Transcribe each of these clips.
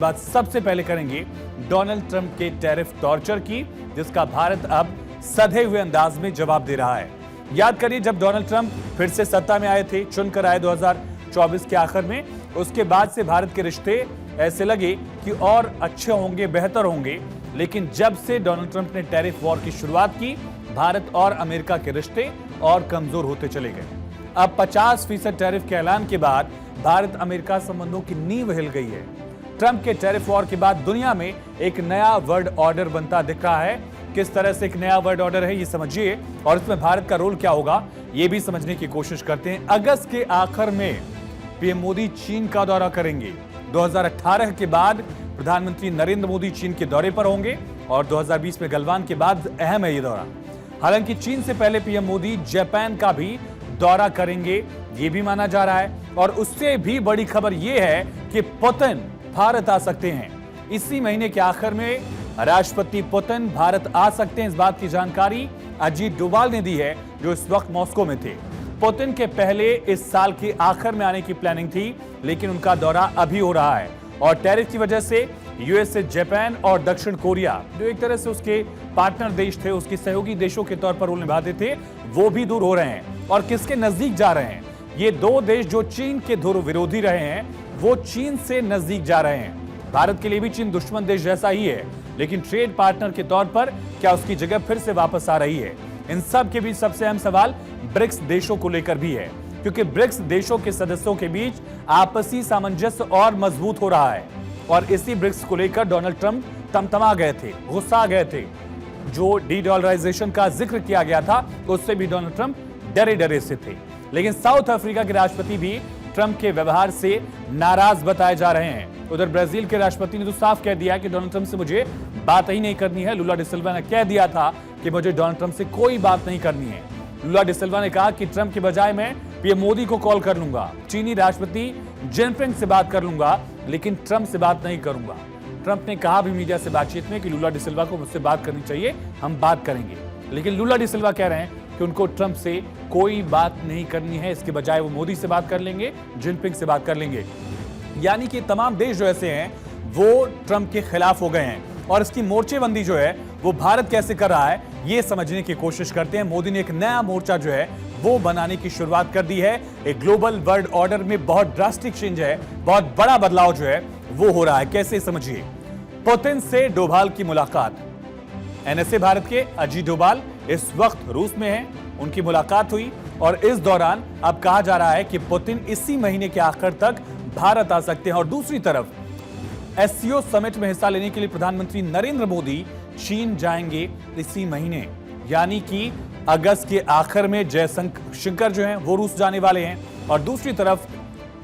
बात सबसे पहले करेंगे डोनाल्ड ट्रंप के टैरिफ टॉर्चर की, जिसका भारत अब सधे हुए अंदाज में जवाब दे रहा है। याद करिए, जब डोनाल्ड ट्रंप फिर से सत्ता में आए थे, चुनकर आए 2024 के आखिर में, उसके बाद से भारत के रिश्ते ऐसे लगे कि और अच्छे होंगे, बेहतर होंगे। लेकिन जब से डोनाल्ड ट्रंप ने टैरिफ वॉर की शुरुआत की, भारत और अमेरिका के रिश्ते और कमजोर होते चले गए। अब 50% टैरिफ के ऐलान के बाद भारत अमेरिका संबंधों की नींव हिल गई है। ट्रंप के टैरिफ वॉर के बाद दुनिया में एक नया वर्ल्ड ऑर्डर बनता दिख रहा है। किस तरह से एक नया वर्ल्ड ऑर्डर है, ये समझिए, और इसमें भारत का रोल क्या होगा, ये भी समझने की कोशिश करते हैं। अगस्त के आखिर में पीएम मोदी चीन का दौरा करेंगे। 2018 के बाद प्रधानमंत्री नरेंद्र मोदी चीन के दौरे पर होंगे और 2020 में गलवान के बाद अहम है ये दौरा। हालांकि चीन से पहले पीएम मोदी जापान का भी दौरा करेंगे, ये भी माना जा रहा है। और उससे भी बड़ी खबर यह है कि पुतिन भारत आ सकते हैं। इसी महीने के आखिर में राष्ट्रपति पुतिन भारत आ सकते हैं, इस बात की जानकारी अजीत डोभाल ने दी है, जो इस वक्त मॉस्को में थे। पुतिन के पहले इस साल के आखिर में आने की प्लानिंग थी, लेकिन उनका दौरा अभी हो रहा है। और टैरिफ की वजह से यूएसए, जापान और दक्षिण कोरिया, जो एक तरह से उसके पार्टनर देश थे, उसके सहयोगी देशों के तौर पर रोल निभाते थे, वो भी दूर हो रहे हैं और किसके नजदीक जा रहे हैं। ये दो देश जो चीन के ध्रुव विरोधी रहे हैं, वो चीन से नजदीक जा रहे हैं। भारत के लिए भी चीन दुश्मन देश जैसा ही है, लेकिन ट्रेड पार्टनर के तौर पर क्या उसकी जगह फिर से वापस आ रही है। इन सब के बीच सबसे अहम सवाल ब्रिक्स देशों को लेकर भी है, क्योंकि ब्रिक्स देशों के सदस्यों के बीच आपसी सामंजस्य और मजबूत हो रहा है। और इसी ब्रिक्स को लेकर डोनाल्ड ट्रंप तमतमा गए थे, गुस्सा गए थे। जो डी-डॉलराइजेशन का जिक्र किया गया था, उससे भी डोनाल्ड ट्रंप डरे डरे से थे। लेकिन साउथ अफ्रीका के राष्ट्रपति भी ट्रंप के व्यवहार से नाराज बताए जा रहे हैं। उधर ब्राजील के राष्ट्रपति ने तो साफ कह दिया कि डोनाल्ड ट्रंप से मुझे बात ही नहीं करनी है। लुला डिसिल्वा ने कह दिया था कि मुझे डोनाल्ड ट्रंप से कोई बात नहीं करनी है। लुला डिसिल्वा ने कहा कि ट्रंप के बजाय मैं पीएम मोदी को कॉल कर लूंगा, चीनी राष्ट्रपति जिनपिंग से बात कर लूंगा, लेकिन ट्रंप से बात नहीं करूंगा। ट्रंप ने कहा भी मीडिया से बातचीत में कि लुला डिसिल्वा को मुझसे बात करनी चाहिए, हम बात करेंगे। लेकिन लुला डिसिल्वा कह रहे हैं कि उनको ट्रंप से कोई बात नहीं करनी है, इसके बजाय वो मोदी से बात कर लेंगे, जिनपिंग से बात कर लेंगे। यानी कि तमाम देश जो ऐसे हैं वो ट्रंप के खिलाफ हो गए हैं। और इसकी मोर्चेबंदी जो है वो भारत कैसे कर रहा है, ये समझने की कोशिश करते हैं। मोदी ने एक नया मोर्चा जो है वो बनाने की शुरुआत कर दी है। एक ग्लोबल वर्ल्ड ऑर्डर में बहुत ड्रास्टिक चेंज है, बहुत बड़ा बदलाव जो है वो हो रहा है। कैसे, समझिए। पुतिन से डोभाल की मुलाकात। एनएसए भारत के अजीत डोभाल इस वक्त रूस में हैं, उनकी मुलाकात हुई और इस दौरान अब कहा जा रहा है कि पुतिन इसी महीने के आखिर तक भारत आ सकते हैं। और दूसरी तरफ एससीओ समिट में हिस्सा लेने के लिए प्रधानमंत्री नरेंद्र मोदी चीन जाएंगे इसी महीने, यानी कि अगस्त के आखिर में जयशंकर जो हैं वो रूस जाने वाले हैं। और दूसरी तरफ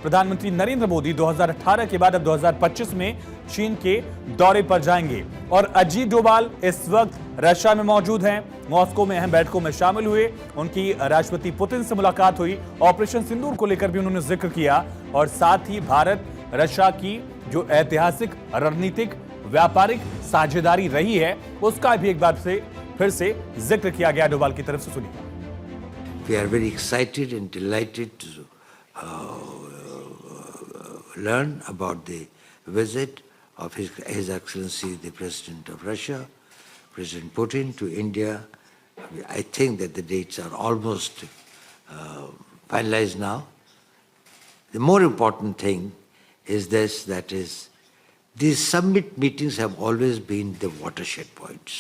प्रधानमंत्री नरेंद्र मोदी 2018 के बाद अब 2025 में चीन के दौरे पर जाएंगे। और अजीत डोभाल इस वक्त रशिया में मौजूद हैं, मॉस्को में अहम बैठकों में शामिल हुए, उनकी राष्ट्रपति पुतिन से मुलाकात हुई, ऑपरेशन सिंदूर को लेकर भी उन्होंने जिक्र किया। और साथ ही भारत रशिया की जो ऐतिहासिक, रणनीतिक, व्यापारिक साझेदारी रही है, उसका भी एक बार से फिर से जिक्र किया गया डोभाल की तरफ से। सुनिए। We are very excited and delighted to learn about the visit of His Excellency the President of Russia, President Putin, to India. I think that the dates are almost finalized now. The more important thing is this, that is, these summit meetings have always been the watershed points.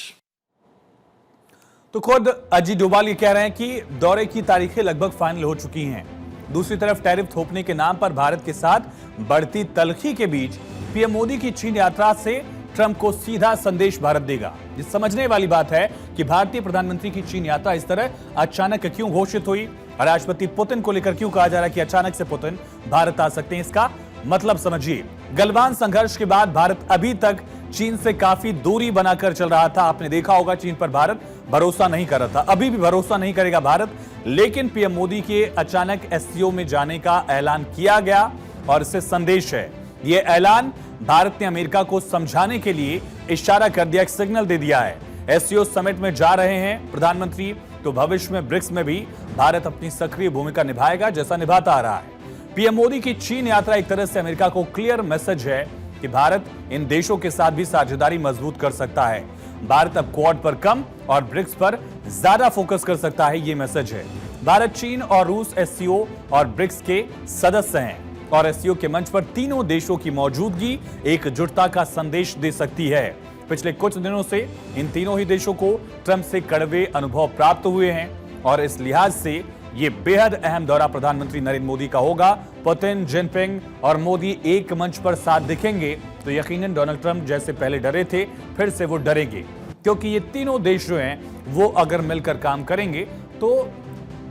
तो खुद अजीत डोभाल ये कह रहे हैं कि दौरे की तारीखें लगभग फाइनल हो चुकी हैं। दूसरी तरफ टैरिफ थोपने के नाम पर भारत के साथ बढ़ती तलखी के बीच पीएम मोदी की चीन यात्रा से ट्रंप को सीधा संदेश भारत देगा। ये समझने वाली बात है कि भारतीय प्रधानमंत्री की चीन यात्रा इस तरह अचानक क्यों घोषित हुई, राष्ट्रपति पुतिन को लेकर क्यों कहा जा रहा है कि अचानक से पुतिन भारत आ सकते हैं, इसका मतलब समझिए। गलवान संघर्ष के बाद भारत अभी तक चीन से काफी दूरी बनाकर चल रहा था। आपने देखा होगा चीन पर भारत भरोसा नहीं कर रहा था, अभी भी भरोसा नहीं करेगा भारत। लेकिन पीएम मोदी के अचानक एससीओ में जाने का ऐलान किया गया और इससे संदेश है। यह ऐलान भारत ने अमेरिका को समझाने के लिए इशारा कर दिया, एक सिग्नल दे दिया है। एससीओ समिट में जा रहे हैं प्रधानमंत्री, तो भविष्य में ब्रिक्स में भी भारत अपनी सक्रिय भूमिका निभाएगा, जैसा निभाता आ रहा है। पीएम मोदी की चीन यात्रा एक तरह से अमेरिका को क्लियर मैसेज है कि भारत इन देशों के साथ भी साझेदारी मजबूत कर सकता है। भारत अब क्वाड पर कम और ब्रिक्स पर ज्यादा फोकस कर सकता है, ये मैसेज है। भारत, चीन और रूस एससीओ और ब्रिक्स के सदस्य हैं और एससीओ के मंच पर तीनों देशों की मौजूदगी एकजुटता का संदेश दे सकती है। पिछले कुछ दिनों से इन तीनों ही देशों को ट्रंप से कड़वे अनुभव प्राप्त हुए हैं और इस लिहाज से ये बेहद अहम दौरा प्रधानमंत्री नरेंद्र मोदी का होगा। पुतिन, जिनपिंग और मोदी एक मंच पर साथ दिखेंगे तो यकीनन डोनाल्ड ट्रंप जैसे पहले डरे थे, फिर से वो डरेंगे, क्योंकि ये तीनों देश जो हैं वो अगर मिलकर काम करेंगे तो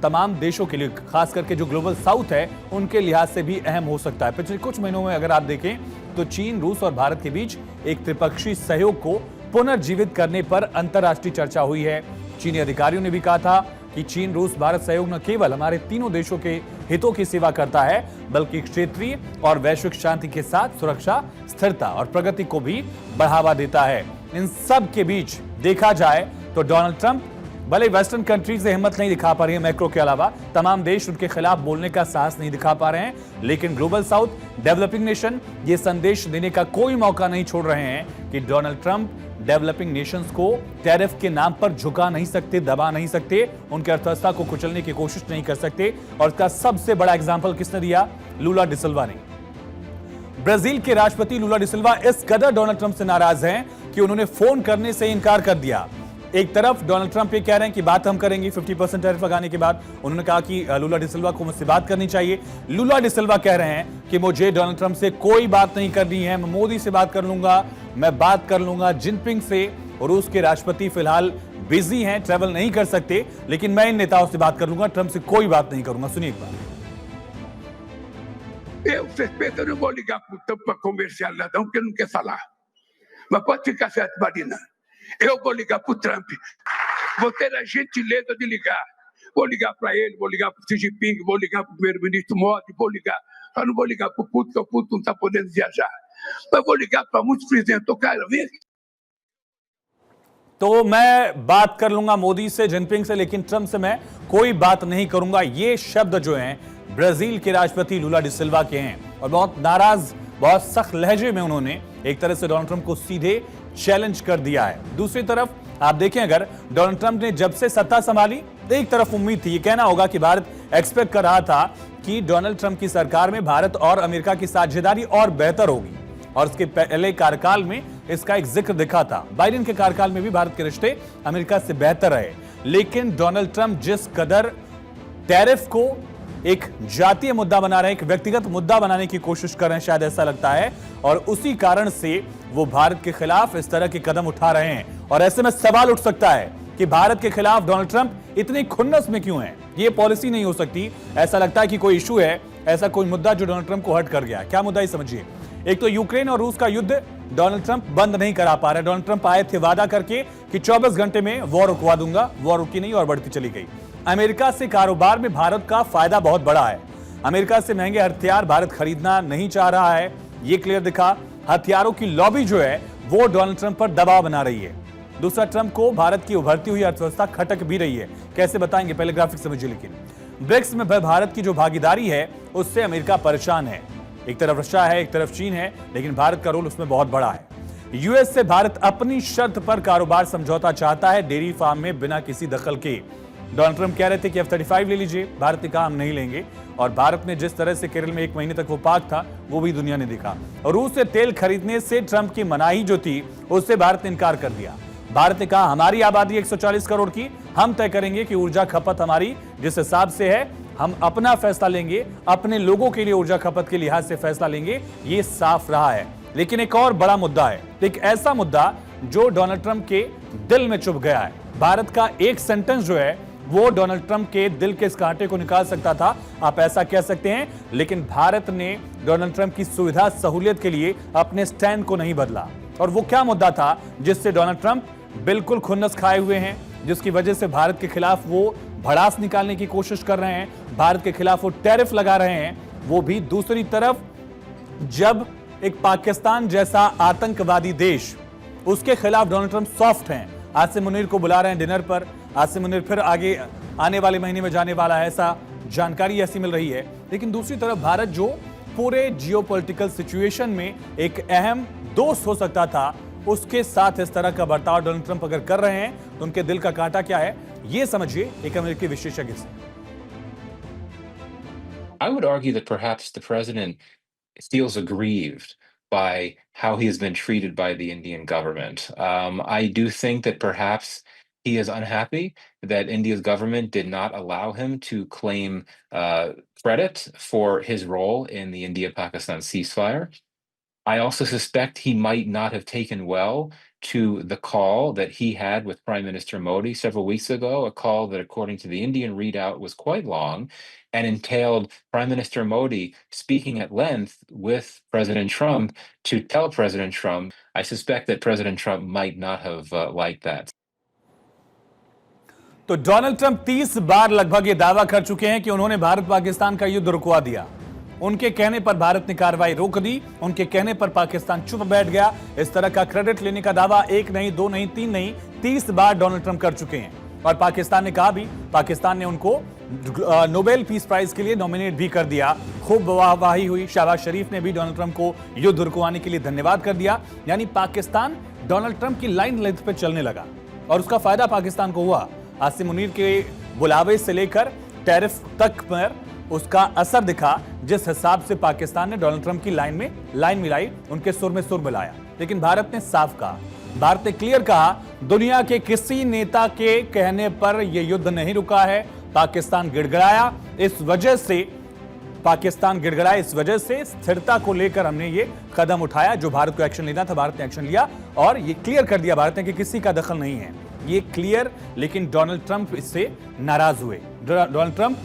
तमाम देशों के लिए, खास करके जो ग्लोबल साउथ है उनके लिहाज से भी अहम हो सकता है। पिछले कुछ महीनों में अगर आप देखें तो चीन, रूस और भारत के बीच एक त्रिपक्षीय सहयोग को पुनर्जीवित करने पर अंतर्राष्ट्रीय चर्चा हुई है। चीनी अधिकारियों ने भी कहा था कि चीन रूस भारत सहयोग न केवल हमारे तीनों देशों के हितों की सेवा करता है, बल्कि क्षेत्रीय और वैश्विक शांति के साथ सुरक्षा, स्थिरता और प्रगति को भी बढ़ावा देता है। इन सब के बीच देखा जाए तो डोनाल्ड ट्रंप भले वेस्टर्न कंट्रीज से हिम्मत नहीं दिखा पा रही है, मैक्रो के अलावा तमाम देश उनके खिलाफ बोलने का साहस नहीं दिखा पा रहे हैं, लेकिन ग्लोबल साउथ, डेवलपिंग नेशन ये संदेश देने का कोई मौका नहीं छोड़ रहे हैं कि डोनाल्ड ट्रंप डेवलपिंग नेशंस को टैरिफ के नाम पर झुका नहीं सकते, दबा नहीं सकते, उनकी अर्थव्यवस्था को कुचलने की कोशिश नहीं कर सकते। और इसका सबसे बड़ा एग्जाम्पल किसने दिया? लूला डिसिल्वा ने। ब्राजील के राष्ट्रपति लूला डिसिल्वा इस कदर डोनाल्ड ट्रंप से नाराज हैं कि उन्होंने फोन करने से इनकार कर दिया। एक तरफ डोनाल्ड ट्रंप ये कह रहे हैं कि बात हम करेंगे 50% टैरिफ लगाने के बाद, उन्होंने कहा कि लूला डिसिल्वा को मुझसे बात करनी चाहिए। लूला डिसिल्वा कह रहे हैं कि मुझे डोनाल्ड ट्रंप से कोई बात नहीं करनी है, मैं मोदी से बात कर लूंगा, मैं बात कर लूंगा जिनपिंग से। रूस के राष्ट्रपति फिलहाल बिजी हैं, ट्रैवल नहीं कर सकते, लेकिन मैं इन नेताओं से बात कर लूंगा, ट्रंप से कोई बात नहीं करूंगा। सुनिए एक बार। Eu respeito, eu não vou ligar pro Trump para conversar nada, porque não quer falar. Mas pode ficar certo, Marina. Eu vou ligar pro Trump. Vou ter a gentileza de ligar. Vou ligar para ele, vou ligar pro Xi Jinping, vou ligar pro primeiro-ministro Modi, vou ligar. Só não vou ligar pro Putin, porque o Putin não está podendo viajar. Mas vou ligar para muitos presidentes. Tô, cara, vem aqui. तो मैं बात कर लूंगा मोदी से, Jinping से, लेकिन Trump से मैं कोई बात नहीं करूंगा। ये शब्द जो हैं ब्राजील के राष्ट्रपति लूला डिसिल्वा के हैं और बहुत नाराज, बहुत सख्त लहजे में उन्होंने एक तरह से डोनाल्ड ट्रंप को सीधे चैलेंज कर दिया है। दूसरी तरफ आप देखें, अगर डोनाल्ड ट्रंप ने जब से सत्ता संभाली, एक तरफ उम्मीद थी, ये कहना होगा कि भारत एक्सपेक्ट कर रहा था कि डोनाल्ड ट्रंप की सरकार में भारत और अमेरिका की साझेदारी और बेहतर होगी, और उसके पहले कार्यकाल में इसका एक जिक्र दिखा था। बाइडेन के कार्यकाल में भी भारत के रिश्ते अमेरिका से बेहतर रहे, लेकिन डोनाल्ड ट्रंप जिस कदर टैरिफ को एक जातीय मुद्दा बना रहे हैं, एक व्यक्तिगत मुद्दा बनाने की कोशिश कर रहे हैं, शायद ऐसा लगता है, और उसी कारण से वो भारत के खिलाफ इस तरह के कदम उठा रहे हैं। और ऐसे में सवाल उठ सकता है कि भारत के खिलाफ डोनाल्ड ट्रंप इतनी खुन्नस में क्यों है? ये पॉलिसी नहीं हो सकती। ऐसा लगता है कि कोई इशू है, ऐसा कोई मुद्दा जो डोनाल्ड ट्रंप को हर्ट कर गया। क्या मुद्दा है समझिए। एक तो यूक्रेन और रूस का युद्ध डोनाल्ड ट्रंप बंद नहीं करा पा रहे। डोनाल्ड ट्रंप आए थे वादा करके कि 24 घंटे में वॉर रुकवा दूंगा, वॉर रुकी नहीं और बढ़ती चली गई। अमेरिका से कारोबार में भारत का फायदा बहुत बड़ा है। अमेरिका से महंगे हथियार भारत खरीदना नहीं चाह रहा है, ये क्लियर दिखा। हथियारों की लॉबी जो है वो डोनाल्ड ट्रंप पर दबाव बना रही है। दूसरा, ट्रंप को भारत की उभरती हुई अर्थव्यवस्था खटक भी रही है। कैसे बताएंगे, पहले ग्राफिक समझिए। लेकिन ब्रिक्स में भारत की जो भागीदारी है उससे अमेरिका परेशान है। एक तरफ रशिया है, एक तरफ चीन है, लेकिन भारत का रोल उसमें बहुत बड़ा है। यूएस से भारत अपनी शर्त पर कारोबार समझौता चाहता है, डेयरी फार्म में बिना किसी दखल के। डोनाल्ड ट्रंप कह रहे थे कि F-35 ले लीजिए, भारत ने कहा हम नहीं लेंगे, और भारत ने जिस तरह से केरल में 1 महीने तक वो पाक था, वो भी दुनिया ने देखा। रूस से तेल खरीदने से ट्रंप की मनाही जो थी उससे भारत ने इनकार कर दिया। भारत ने कहा हमारी आबादी 140 करोड़ की, हम तय करेंगे कि ऊर्जा खपत हमारी जिस हिसाब से है, हम अपना फैसला लेंगे, अपने लोगों के लिए ऊर्जा खपत के लिहाज से फैसला लेंगे। ये साफ रहा है। लेकिन एक और बड़ा मुद्दा है, एक ऐसा मुद्दा जो डोनाल्ड ट्रंप के दिल में चुभ गया है। भारत का एक सेंटेंस जो है वो डोनाल्ड ट्रंप के दिल के इस कांटे को निकाल सकता था, आप ऐसा कह सकते हैं। लेकिन भारत ने डोनाल्ड ट्रंप की सुविधा सहूलियत के लिए अपने स्टैंड को नहीं बदला। और वो क्या मुद्दा था जिससे डोनाल्ड ट्रंप बिल्कुल खुन्नस खाए हुए हैं, जिसकी वजह से भारत के खिलाफ वो भड़ास निकालने की कोशिश कर रहे हैं, भारत के खिलाफ वो टैरिफ लगा रहे हैं। वो भी दूसरी तरफ जब एक पाकिस्तान जैसा आतंकवादी देश, उसके खिलाफ डोनाल्ड ट्रंप सॉफ्ट हैं। आसिम मुनीर को बुला रहे हैं डिनर पर, आसिम मुनीर फिर आगे आने वाले महीने में जाने वाला है, ऐसा जानकारी ऐसी मिल रही है। लेकिन दूसरी तरफ भारत जो पूरे जियोपॉलिटिकल सिचुएशन में एक अहम दोस्त हो सकता था, उसके साथ इस तरह का बर्ताव डोनाल्ड ट्रंप अगर कर रहे हैं तो उनके दिल का कांटा क्या है, ये समझिए एक अमेरिकी विशेषज्ञ से। I would argue that perhaps the president feels aggrieved by how he has been treated by the Indian government. I do think that perhaps he is unhappy that India's government did not allow him to claim credit for his role in the India-Pakistan ceasefire. I also suspect he might not have taken well to the call that he had with Prime Minister Modi several weeks ago, a call that, according to the Indian readout, was quite long and entailed Prime Minister Modi speaking at length with President Trump to tell President Trump. I suspect that President Trump might not have liked that. तो Donald Trump 30 बार लगभग ये दावा कर चुके हैं कि उन्होंने भारत पाकिस्तान का युद्ध रुकवा दिया। उनके कहने पर भारत ने कार्रवाई रोक दी, उनके कहने पर पाकिस्तान चुप बैठ गया। इस तरह का क्रेडिट लेने का दावा 1 नहीं, 2 नहीं, 3 नहीं, 30 बार डोनाल्ड ट्रंप कर चुके हैं। और पाकिस्तान ने कहा भी, पाकिस्तान ने उनको नोबेल पीस प्राइज के लिए नॉमिनेट भी कर दिया। खूब वाहवाही हुई। शहबाज शरीफ ने भी डोनाल्ड ट्रंप को युद्ध रुकवाने के लिए धन्यवाद कर दिया। यानी पाकिस्तान डोनाल्ड ट्रंप की लाइन लेंथ पे चलने लगा और उसका फायदा पाकिस्तान को हुआ। आसिम मुनीर के बुलावे से लेकर टैरिफ तक पर उसका असर दिखा। जिस हिसाब से पाकिस्तान ने डोनाल्ड ट्रंप की लाइन मिलाई, उनके सुर में सुर मिलाया। लेकिन भारत ने साफ कहा, भारत ने क्लियर कहा, दुनिया के किसी नेता के कहने पर यह युद्ध नहीं रुका है। पाकिस्तान गिड़गिड़ाया, इस वजह से स्थिरता को लेकर हमने ये कदम उठाया। जो भारत को एक्शन लेना था, भारत ने एक्शन लिया और ये क्लियर कर दिया भारत ने कि किसी का दखल नहीं है। ये क्लियर, लेकिन डोनाल्ड ट्रंप इससे नाराज हुए। डोनाल्ड ट्रंप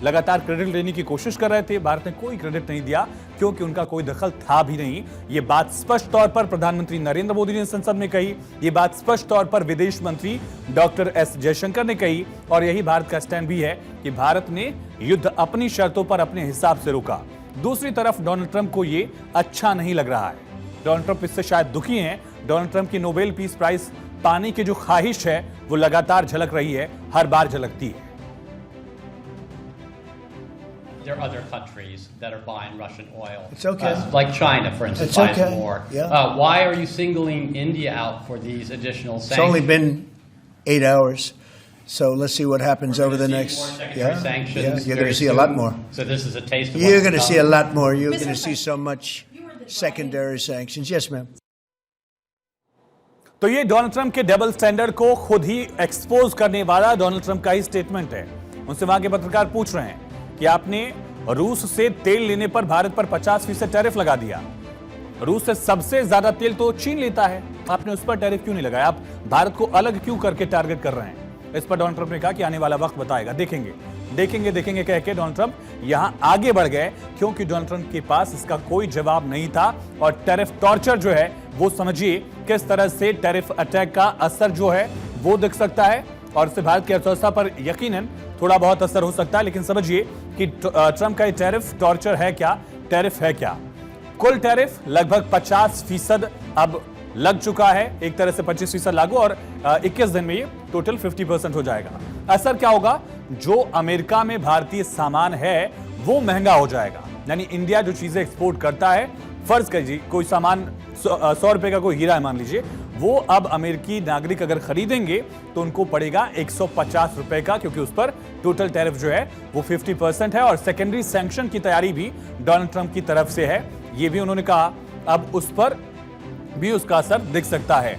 लगातार क्रेडिट लेने की कोशिश कर रहे थे। भारत ने कोई क्रेडिट नहीं दिया क्योंकि उनका कोई दखल था भी नहीं। ये बात स्पष्ट तौर पर प्रधानमंत्री नरेंद्र मोदी ने संसद में कही, ये बात स्पष्ट तौर पर विदेश मंत्री डॉक्टर एस जयशंकर ने कही और यही भारत का स्टैंड भी है कि भारत ने युद्ध अपनी शर्तों पर अपने हिसाब से रोका। दूसरी तरफ डोनाल्ड ट्रंप को ये अच्छा नहीं लग रहा है। डोनाल्ड ट्रंप इससे शायद दुखी हैं। डोनाल्ड ट्रंप की नोबेल पीस प्राइज पाने की जो ख्वाहिश है वो लगातार झलक रही है, हर बार झलकती है। There are other countries that are buying Russian oil. It's okay. Like China, for instance, It's buys okay. more. Yeah. Why are you singling India out for these additional sanctions? It's only been 8 hours, so let's see what happens over the next. More secondary sanctions you're going to see a very lot soon. more. So this is a taste of You're what's going to to see a come. lot more. You're Mr. going to see so much secondary sanctions. Yes, ma'am. तो ये Donald Trump के double standard को खुद ही expose करने वाला Donald Trump का ही statement है। उनसे वहां के पत्रकार पूछ रहे हैं कि आपने रूस से तेल लेने पर भारत पर 50% टैरिफ लगा दिया। रूस से सबसे ज्यादा तेल तो चीन लेता है, आपने उस पर टैरिफ क्यों नहीं लगाया? आप भारत को अलग क्यों करके टारगेट कर रहे हैं? इस पर डोनाल्ड ट्रंप ने कहा कि आने वाला वक्त बताएगा, देखेंगे कह के डोनाल्ड ट्रंप यहां आगे बढ़ गए क्योंकि डोनाल्ड ट्रंप के पास इसका कोई जवाब नहीं था। और टैरिफ टॉर्चर जो है वो समझिए किस तरह से टैरिफ अटैक का असर जो है वो दिख सकता है और इससे भारत की अर्थव्यवस्था पर यकीनन थोड़ा बहुत असर हो सकता है। लेकिन समझिए कि ट्रंप का ये टैरिफ टॉर्चर है क्या, टैरिफ है क्या? कुल टैरिफ लगभग 50% अब लग चुका है, एक तरह से 25% लागू और 21 दिन में ये टोटल 50% हो जाएगा। असर क्या होगा? जो अमेरिका में भारतीय सामान है वो महंगा हो जाएगा। यानी इंडिया जो चीजें एक्सपोर्ट करता है, फर्ज कीजिए कोई सामान 100 रुपए का कोई हीरा है मान लीजिए, वो अब अमेरिकी नागरिक अगर खरीदेंगे तो उनको पड़ेगा 150 रुपए का, क्योंकि उस पर टोटल टैरिफ जो है वो 50% है। और सेकेंडरी सैंक्शन की तैयारी भी डोनाल्ड ट्रंप की तरफ से है, ये भी उन्होंने कहा। अब उस पर भी उसका असर दिख सकता है।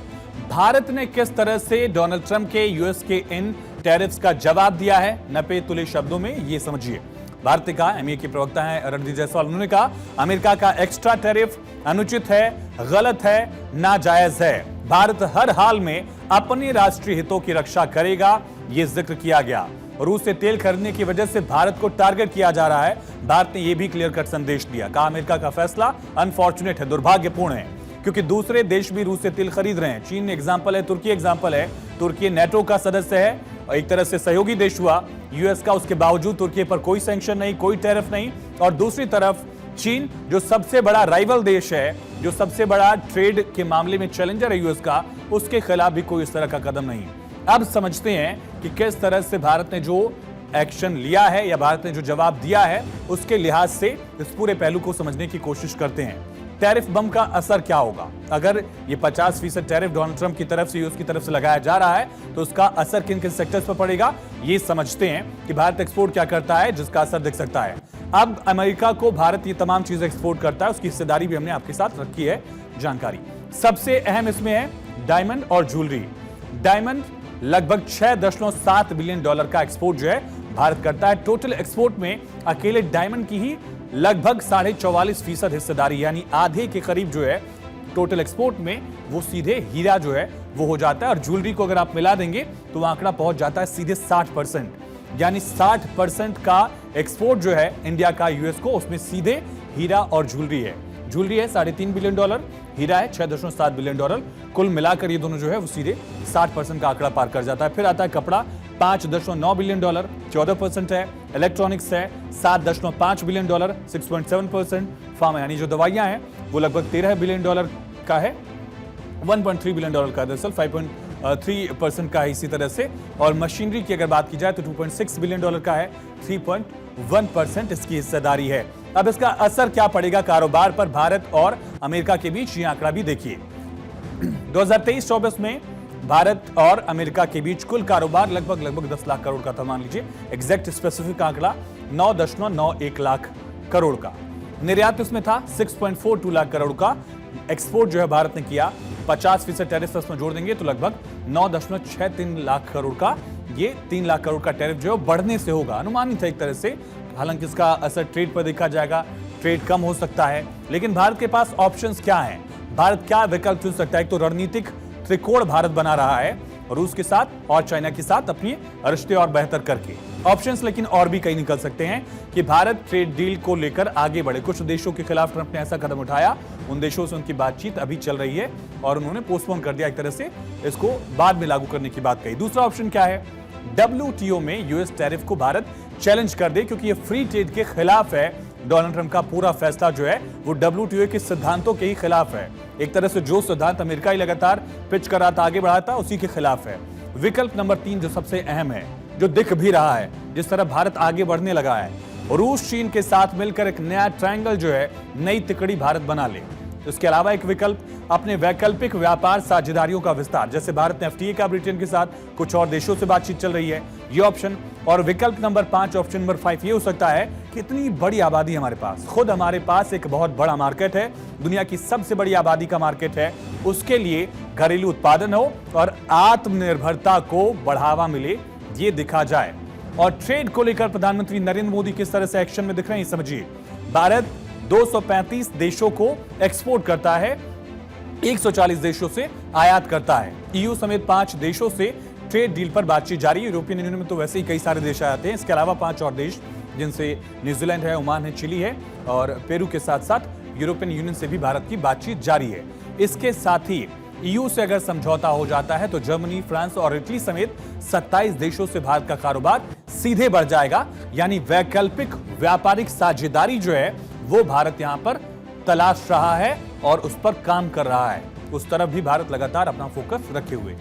भारत ने किस तरह से डोनाल्ड ट्रंप के यूएस के इन टैरिफ्स का जवाब दिया है, नपे तुले शब्दों में ये समझिए। भारत ने कहा, एमईए के प्रवक्ता हैं रणदीप जायसवाल, उन्होंने कहा अमेरिका का एक्स्ट्रा टैरिफ अनुचित है, गलत है, नाजायज है। भारत हर हाल में अपने राष्ट्रीय हितों की रक्षा करेगा, यह जिक्र किया गया। रूस से तेल खरीदने की वजह से भारत को टारगेट किया जा रहा है, भारत ने यह भी क्लियर कट संदेश दिया। कहा अमेरिका का फैसला अनफॉर्चुनेट है, दुर्भाग्यपूर्ण है, क्योंकि दूसरे देश भी रूस से तेल खरीद रहे हैं। चीन एग्जाम्पल है, तुर्की एग्जाम्पल है। तुर्की नेटो का सदस्य है, एक तरह से सहयोगी देश हुआ यूएस का, उसके बावजूद तुर्की पर कोई सैंक्शन नहीं, कोई टैरिफ नहीं। और दूसरी तरफ चीन जो सबसे बड़ा राइवल देश है, जो सबसे बड़ा ट्रेड के मामले में चैलेंजर है यूएस का, उसके खिलाफ भी कोई इस तरह का कदम नहीं। अब समझते हैं कि किस तरह से भारत ने जो एक्शन लिया है या भारत ने जो जवाब दिया है उसके लिहाज से इस पूरे पहलू को समझने की कोशिश करते हैं। टैरिफ बम का असर क्या होगा? अगर ये 50% टैरिफ डोनाल्ड ट्रंप की तरफ से, यूएस की तरफ से लगाया जा रहा है तो उसका असर किन किन सेक्टर्स पर पड़ेगा, ये समझते हैं कि भारत एक्सपोर्ट क्या करता है जिसका असर दिख सकता है। अब अमेरिका को भारत ये तमाम चीजें एक्सपोर्ट करता है, उसकी हिस्सेदारी भी हमने आपके साथ रखी है जानकारी। सबसे अहम इसमें है डायमंड और ज्वेलरी। डायमंड लगभग $6.7 बिलियन का एक्सपोर्ट जो है भारत करता है। टोटल एक्सपोर्ट में अकेले डायमंड की ही लगभग 44.5% हिस्सेदारी, यानी आधे के करीब जो है टोटल एक्सपोर्ट में वो सीधे हीरा जो है वो हो जाता है। और ज्वेलरी को अगर आप मिला देंगे तो वह आंकड़ा पहुंच जाता है सीधे 60%, यानी 60% का एक्सपोर्ट जो है इंडिया का यूएस को, उसमें सीधे हीरा और ज्वेलरी है। ज्वेलरी है $3.5 बिलियन, हीरा है $6.7 बिलियन। कुल मिलाकर ये दोनों जो है वो सीधे 60% का आंकड़ा पार कर जाता है। फिर आता है कपड़ा, $5.9 बिलियन, 14% है। इलेक्ट्रॉनिक्स है $7.5 बिलियन, 6.7%। फार्मा यानी जो दवाइयां हैं वो लगभग $13 बिलियन का है, $1.3 बिलियन का, दरअसल 5.3% का है इसी तरह से। और मशीनरी की अगर बात की जाए तो $2.6 बिलियन का है, 3.1% इसकी हिस्सेदारी है। अब इसका असर क्या पड़ेगा कारोबार पर भारत और अमेरिका के बीच, ये आंकड़ा भी देखिए। 2023-24 में भारत और अमेरिका के बीच कुल कारोबार लगभग 10 लाख करोड़ का था, मान लीजिए एग्जैक्ट स्पेसिफिक आंकड़ा 9.91 लाख करोड़ का। निर्यात इसमें था 6.42 लाख करोड़ का। एक्सपोर्ट जो है भारत ने किया 50% टैरिफ इसमें जोड़ देंगे तो लगभग 9.63 लाख करोड़ का। ये 3 लाख करोड़ का टैरिफ जो है बढ़ने से होगा, अनुमानित है एक तरह से। हालांकि इसका असर ट्रेड पर देखा जाएगा, ट्रेड कम हो सकता है। लेकिन भारत के पास ऑप्शंस क्या हैं? भारत क्या विकल्प चुन सकता है? एक तो रणनीतिक त्रिकोण भारत बना रहा है रूस के साथ और चाइना के साथ अपनी रिश्ते और बेहतर करके। ऑप्शंस लेकिन और भी कई निकल सकते हैं कि भारत ट्रेड डील को लेकर आगे बढ़े। कुछ देशों के खिलाफ ट्रंप ने ऐसा कदम उठाया, उन देशों से उनकी बातचीत अभी चल रही है और उन्होंने पोस्टपोन कर दिया एक तरह से, इसको बाद में लागू करने की बात कही। दूसरा ऑप्शन क्या है? WTO में यूएस टैरिफ को भारत चैलेंज कर दे, क्योंकि ये फ्री ट्रेड के खिलाफ है। डोनाल्ड ट्रंप का पूरा फैसला जो है वो WTO के सिद्धांतों के ही खिलाफ है। एक तरह से जो सिद्धांत अमेरिका ही लगातार पिच कर रहा था, आगे बढ़ा था, उसी के खिलाफ है। विकल्प नंबर 3 जो सबसे अहम है, जो दिख भी रहा है, जिस तरह भारत आगे बढ़ने लगा है, रूस चीन के साथ मिलकर एक नया ट्रायंगल जो है, नई तिकड़ी भारत बना ले। इसके अलावा एक विकल्प अपने वैकल्पिक व्यापार साझेदारियों का विस्तार, जैसे भारत ने FTA का ब्रिटेन के साथ, कुछ और देशों से बातचीत चल रही है, ये ऑप्शन। और विकल्प नंबर 5, ऑप्शन नंबर 5 ये हो सकता है कि इतनी बड़ी आबादी हमारे पास, खुद हमारे पास एक बहुत बड़ा मार्केट है, दुनिया की सबसे बड़ी आबादी का मार्केट है, उसके लिए घरेलू उत्पादन हो और आत्मनिर्भरता को बढ़ावा मिले, ये दिखा जाए। और ट्रेड को लेकर प्रधानमंत्री नरेंद्र मोदी किस तरह से एक्शन में दिख रहे हैं, समझिए। भारत 235 देशों को एक्सपोर्ट करता है, 140 देशों से आयात करता है। EU समेत 5 देशों से ट्रेड डील पर बातचीत जारी है। यूरोपियन यूनियन में तो वैसे ही कई सारे देश आते हैं, इसके अलावा 5 और देश, जिनसे न्यूजीलैंड है, ओमान है, चिली है और पेरू के साथ साथ यूरोपियन यूनियन से भी भारत की बातचीत जारी है। इसके साथ ही EU से अगर समझौता हो जाता है तो जर्मनी, फ्रांस और इटली समेत 27 देशों से भारत का कारोबार सीधे बढ़ जाएगा। यानी वैकल्पिक व्यापारिक साझेदारी जो है वो भारत यहां पर तलाश रहा है और उस पर काम कर रहा है। उस तरफ भी भारत लगातार अपना फोकस रखे हुए